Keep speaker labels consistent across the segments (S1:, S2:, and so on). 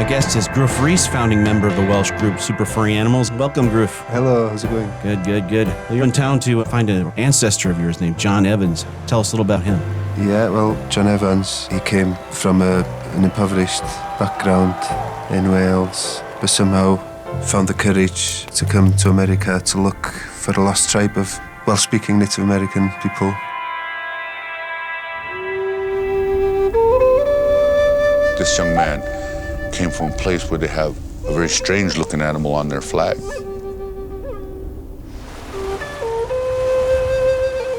S1: My guest is Gruff Rhys, founding member of the Welsh group Super Furry Animals. Welcome, Gruff.
S2: Hello, how's it going?
S1: Good. Well, you're in town to find an ancestor of yours named John Evans. Tell us a little about him.
S2: Yeah, well, John Evans, he came from an impoverished background in Wales, but somehow found the courage to come to America to look for a lost tribe of Welsh-speaking Native American people.
S3: This young man came from a place where they have a very strange-looking animal on their flag.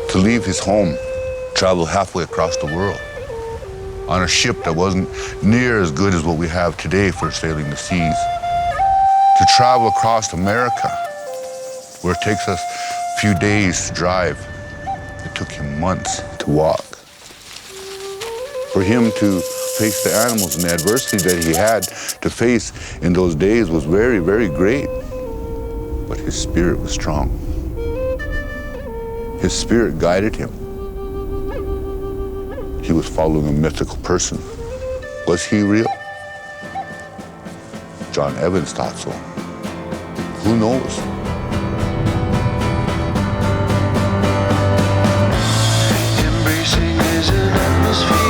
S3: To leave his home, travel halfway across the world on a ship that wasn't near as good as what we have today for sailing the seas. To travel across America, where it takes us a few days to drive, it took him months to walk. For him to face the animals and the adversity that he had to face in those days was very, very great. But his spirit was strong. His spirit guided him. He was following a mythical person. Was he real? John Evans thought so. Who knows?
S4: Embracing is an atmosphere.